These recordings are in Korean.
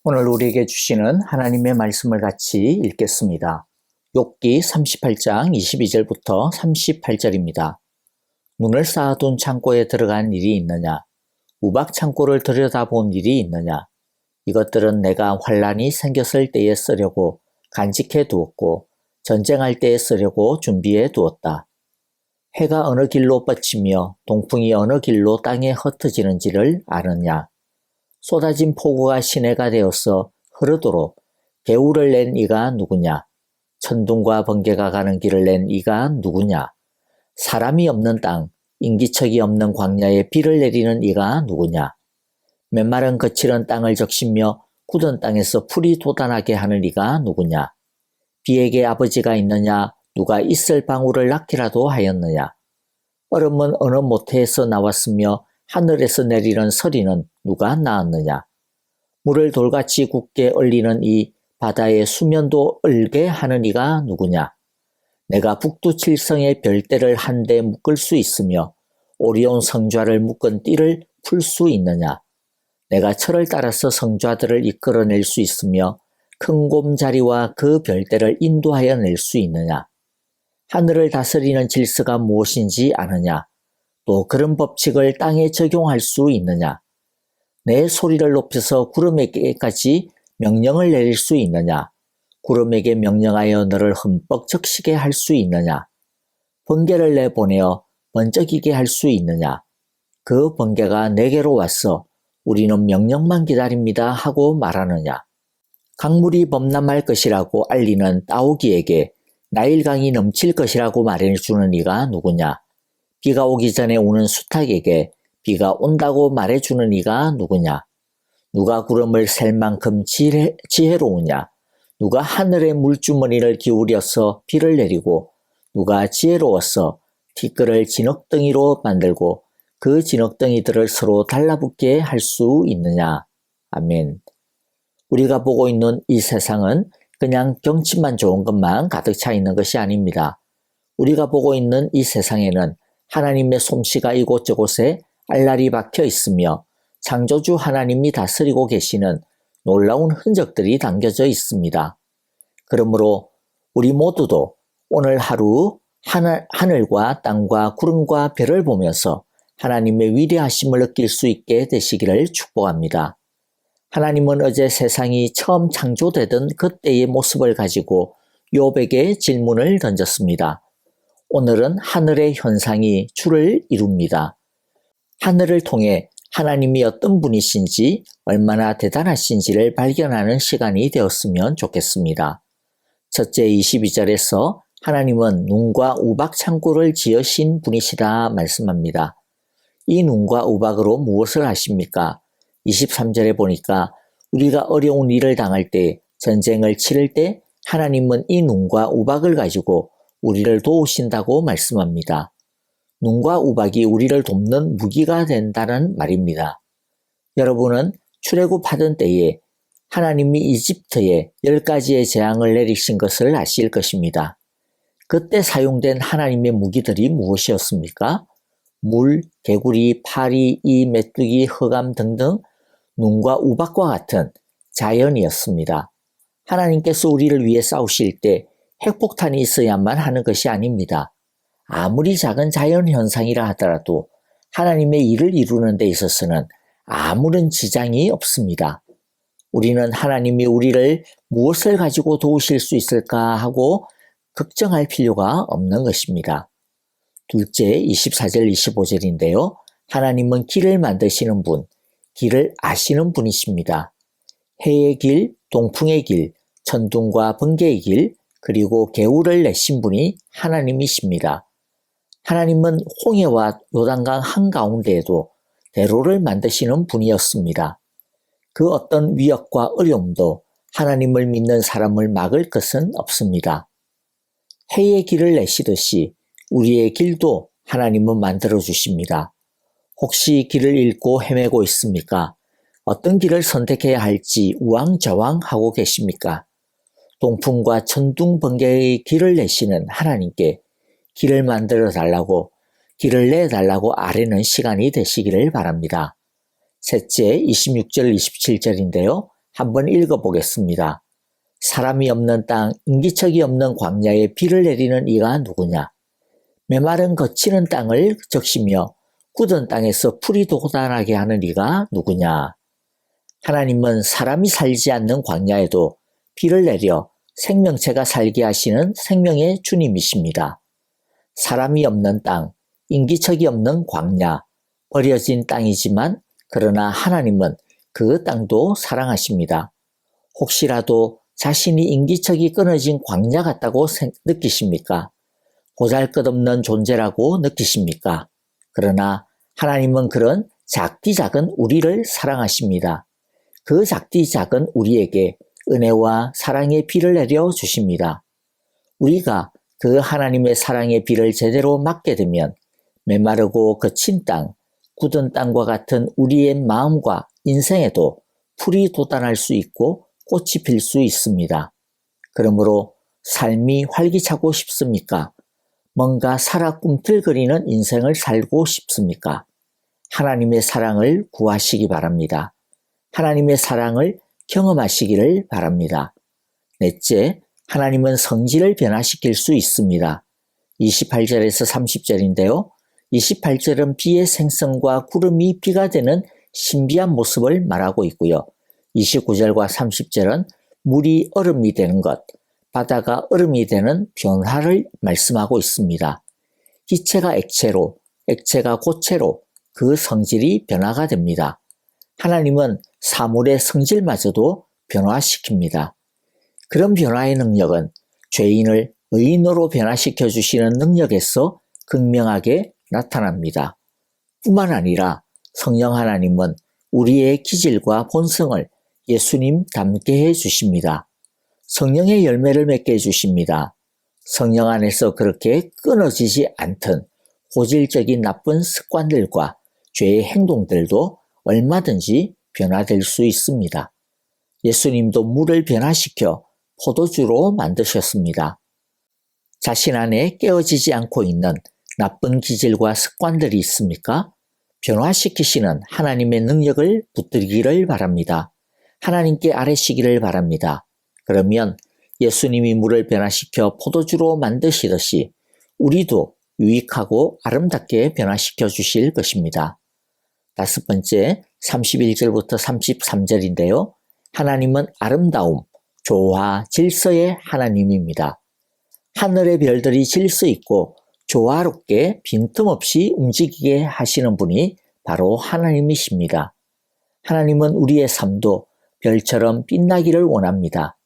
오늘 우리에게 주시는 하나님의 말씀을 같이 읽겠습니다. 욥기 38장 22절부터 38절입니다. 문을 쌓아둔 창고에 들어간 일이 있느냐? 우박 창고를 들여다본 일이 있느냐? 이것들은 내가 환란이 생겼을 때에 쓰려고 간직해 두었고 전쟁할 때에 쓰려고 준비해 두었다. 해가 어느 길로 뻗치며 동풍이 어느 길로 땅에 흩어지는지를 아느냐? 쏟아진 폭우가 시내가 되어서 흐르도록 개울을 낸 이가 누구냐? 천둥과 번개가 가는 길을 낸 이가 누구냐? 사람이 없는 땅, 인기척이 없는 광야에 비를 내리는 이가 누구냐? 메마른 거칠은 땅을 적시며 굳은 땅에서 풀이 돋아나게 하는 이가 누구냐? 비에게 아버지가 있느냐? 누가 있을 방울을 낳기라도 하였느냐? 얼음은 어느 모태에서 나왔으며 하늘에서 내리는 서리는 누가 낳았느냐? 물을 돌같이 굳게 얼리는 이 바다의 수면도 얼게 하는 이가 누구냐? 내가 북두칠성의 별대를 한데 묶을 수 있으며 오리온 성좌를 묶은 띠를 풀 수 있느냐? 내가 철을 따라서 성좌들을 이끌어낼 수 있으며 큰 곰자리와 그 별대를 인도하여 낼 수 있느냐? 하늘을 다스리는 질서가 무엇인지 아느냐? 또 그런 법칙을 땅에 적용할 수 있느냐? 내 소리를 높여서 구름에게까지 명령을 내릴 수 있느냐? 구름에게 명령하여 너를 흠뻑 적시게 할 수 있느냐? 번개를 내보내어 번쩍이게 할 수 있느냐? 그 번개가 내게로 와서 우리는 명령만 기다립니다 하고 말하느냐? 강물이 범람할 것이라고 알리는 따오기에게 나일강이 넘칠 것이라고 말해주는 이가 누구냐? 비가 오기 전에 오는 수탉에게 비가 온다고 말해주는 이가 누구냐? 누가 구름을 셀 만큼 지혜로우냐? 누가 하늘의 물주머니를 기울여서 비를 내리고 누가 지혜로워서 티끌을 진흙덩이로 만들고 그 진흙덩이들을 서로 달라붙게 할 수 있느냐? 아멘. 우리가 보고 있는 이 세상은 그냥 경치만 좋은 것만 가득 차 있는 것이 아닙니다. 우리가 보고 있는 이 세상에는 하나님의 솜씨가 이곳저곳에 알알이 박혀 있으며 창조주 하나님이 다스리고 계시는 놀라운 흔적들이 담겨져 있습니다. 그러므로 우리 모두도 오늘 하루 하늘과 땅과 구름과 별을 보면서 하나님의 위대하심을 느낄 수 있게 되시기를 축복합니다. 하나님은 어제 세상이 처음 창조되던 그때의 모습을 가지고 욥에게 질문을 던졌습니다. 오늘은 하늘의 현상이 주를 이룹니다. 하늘을 통해 하나님이 어떤 분이신지 얼마나 대단하신지를 발견하는 시간이 되었으면 좋겠습니다. 첫째 22절에서 하나님은 눈과 우박 창고를 지으신 분이시다 말씀합니다. 이 눈과 우박으로 무엇을 하십니까? 23절에 보니까 우리가 어려운 일을 당할 때, 전쟁을 치를 때 하나님은 이 눈과 우박을 가지고 우리를 도우신다고 말씀합니다. 눈과 우박이 우리를 돕는 무기가 된다는 말입니다. 여러분은 출애굽하던 때에 하나님이 이집트에 10가지의 재앙을 내리신 것을 아실 것입니다. 그때 사용된 하나님의 무기들이 무엇이었습니까? 물, 개구리, 파리, 이, 메뚜기, 흑암 등등 눈과 우박과 같은 자연이었습니다. 하나님께서 우리를 위해 싸우실 때 핵폭탄이 있어야만 하는 것이 아닙니다. 아무리 작은 자연현상이라 하더라도 하나님의 일을 이루는 데 있어서는 아무런 지장이 없습니다. 우리는 하나님이 우리를 무엇을 가지고 도우실 수 있을까 하고 걱정할 필요가 없는 것입니다. 둘째 24절 25절인데요. 하나님은 길을 만드시는 분, 길을 아시는 분이십니다. 해의 길, 동풍의 길, 천둥과 번개의 길, 그리고 개울을 내신 분이 하나님이십니다. 하나님은 홍해와 요단강 한가운데에도 대로를 만드시는 분이었습니다. 그 어떤 위협과 어려움도 하나님을 믿는 사람을 막을 것은 없습니다. 해의 길을 내시듯이 우리의 길도 하나님은 만들어 주십니다. 혹시 길을 잃고 헤매고 있습니까? 어떤 길을 선택해야 할지 우왕좌왕하고 계십니까? 동풍과 천둥 번개의 길을 내시는 하나님께 길을 만들어 달라고, 길을 내달라고 아뢰는 시간이 되시기를 바랍니다. 셋째 26절 27절인데요. 한번 읽어보겠습니다. 사람이 없는 땅, 인기척이 없는 광야에 비를 내리는 이가 누구냐? 메마른 거치는 땅을 적시며 굳은 땅에서 풀이 돋아나게 하는 이가 누구냐? 하나님은 사람이 살지 않는 광야에도 비를 내려 생명체가 살게 하시는 생명의 주님이십니다. 사람이 없는 땅, 인기척이 없는 광야, 버려진 땅이지만 그러나 하나님은 그 땅도 사랑하십니다. 혹시라도 자신이 인기척이 끊어진 광야 같다고 느끼십니까? 보잘것없는 존재라고 느끼십니까? 그러나 하나님은 그런 작디 작은 우리를 사랑하십니다. 그 작디 작은 우리에게 은혜와 사랑의 비를 내려 주십니다. 우리가 그 하나님의 사랑의 비를 제대로 맞게 되면 메마르고 거친 땅, 굳은 땅과 같은 우리의 마음과 인생에도 풀이 돋아날 수 있고 꽃이 필 수 있습니다. 그러므로 삶이 활기차고 싶습니까? 뭔가 살아 꿈틀거리는 인생을 살고 싶습니까? 하나님의 사랑을 구하시기 바랍니다. 하나님의 사랑을 경험하시기를 바랍니다. 넷째, 하나님은 성질을 변화시킬 수 있습니다. 28절에서 30절인데요. 28절은 비의 생성과 구름이 비가 되는 신비한 모습을 말하고 있고요. 29절과 30절은 물이 얼음이 되는 것, 바다가 얼음이 되는 변화를 말씀하고 있습니다. 기체가 액체로, 액체가 고체로 그 성질이 변화가 됩니다. 하나님은 사물의 성질마저도 변화시킵니다. 그런 변화의 능력은 죄인을 의인으로 변화시켜 주시는 능력에서 극명하게 나타납니다. 뿐만 아니라 성령 하나님은 우리의 기질과 본성을 예수님 닮게 해 주십니다. 성령의 열매를 맺게 해 주십니다. 성령 안에서 그렇게 끊어지지 않던 고질적인 나쁜 습관들과 죄의 행동들도 얼마든지 변화될 수 있습니다. 예수님도 물을 변화시켜 포도주로 만드셨습니다. 자신 안에 깨어지지 않고 있는 나쁜 기질과 습관들이 있습니까? 변화시키시는 하나님의 능력을 붙들기를 바랍니다. 하나님께 아뢰시기를 바랍니다. 그러면 예수님이 물을 변화시켜 포도주로 만드시듯이 우리도 유익하고 아름답게 변화시켜 주실 것입니다. 다섯 번째, 31절부터 33절인데요. 하나님은 아름다움, 조화, 질서의 하나님입니다. 하늘의 별들이 질서 있고 조화롭게 빈틈없이 움직이게 하시는 분이 바로 하나님이십니다. 하나님은 우리의 삶도 별처럼 빛나기를 원합니다.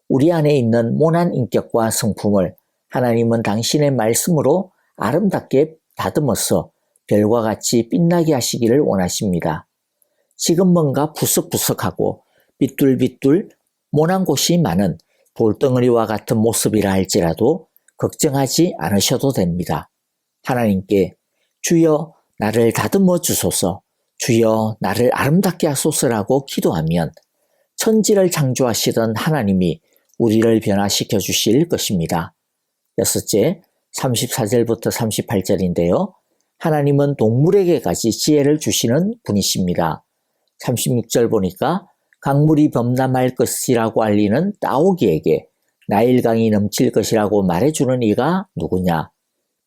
우리 안에 있는 모난 인격과 성품을 하나님은 당신의 말씀으로 아름답게 다듬어서 별과 같이 빛나게 하시기를 원하십니다. 지금 뭔가 부석부석하고 삐뚤삐뚤 모난 곳이 많은 돌덩어리와 같은 모습이라 할지라도 걱정하지 않으셔도 됩니다. 하나님께 주여 나를 다듬어 주소서, 주여 나를 아름답게 하소서라고 기도하면 천지를 창조하시던 하나님이 우리를 변화시켜 주실 것입니다. 여섯째, 34절부터 38절인데요. 하나님은 동물에게까지 지혜를 주시는 분이십니다. 36절 보니까 강물이 범람할 것이라고 알리는 따오기에게 나일강이 넘칠 것이라고 말해주는 이가 누구냐?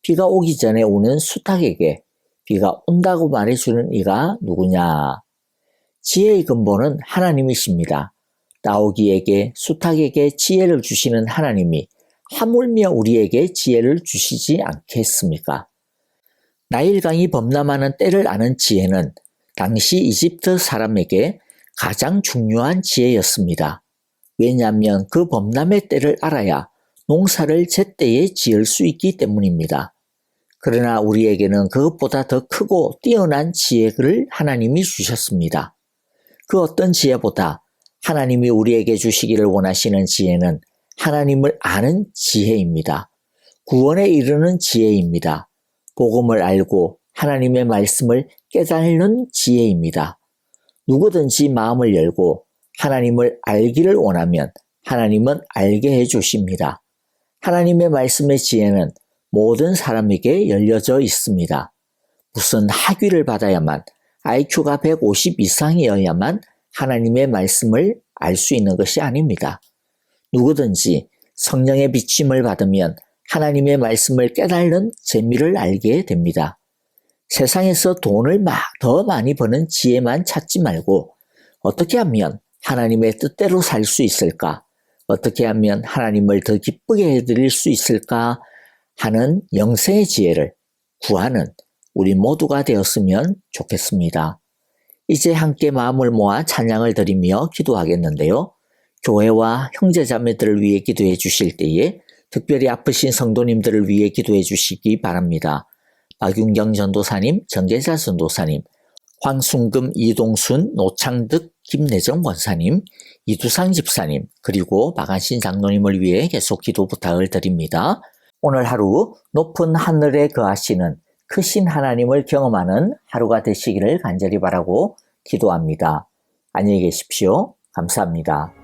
비가 오기 전에 우는 수탉에게 비가 온다고 말해주는 이가 누구냐? 지혜의 근본은 하나님이십니다. 따오기에게 수탉에게 지혜를 주시는 하나님이 하물며 우리에게 지혜를 주시지 않겠습니까? 나일강이 범람하는 때를 아는 지혜는 당시 이집트 사람에게 가장 중요한 지혜였습니다. 왜냐하면 그 범람의 때를 알아야 농사를 제때에 지을 수 있기 때문입니다. 그러나 우리에게는 그것보다 더 크고 뛰어난 지혜를 하나님이 주셨습니다. 그 어떤 지혜보다 하나님이 우리에게 주시기를 원하시는 지혜는 하나님을 아는 지혜입니다. 구원에 이르는 지혜입니다. 복음을 알고 하나님의 말씀을 깨닫는 지혜입니다. 누구든지 마음을 열고 하나님을 알기를 원하면 하나님은 알게 해 주십니다. 하나님의 말씀의 지혜는 모든 사람에게 열려져 있습니다. 무슨 학위를 받아야만 IQ가 150 이상이어야만 하나님의 말씀을 알 수 있는 것이 아닙니다. 누구든지 성령의 비침을 받으면 하나님의 말씀을 깨달는 재미를 알게 됩니다. 세상에서 돈을 더 많이 버는 지혜만 찾지 말고 어떻게 하면 하나님의 뜻대로 살 수 있을까? 어떻게 하면 하나님을 더 기쁘게 해드릴 수 있을까? 하는 영생의 지혜를 구하는 우리 모두가 되었으면 좋겠습니다. 이제 함께 마음을 모아 찬양을 드리며 기도하겠는데요. 교회와 형제자매들을 위해 기도해 주실 때에 특별히 아프신 성도님들을 위해 기도해 주시기 바랍니다. 박윤경 전도사님, 정계자 전도사님, 황순금, 이동순, 노창득, 김내정 권사님, 이두상 집사님, 그리고 박한신 장로님을 위해 계속 기도 부탁을 드립니다. 오늘 하루 높은 하늘에 거하시는 크신 하나님을 경험하는 하루가 되시기를 간절히 바라고 기도합니다. 안녕히 계십시오. 감사합니다.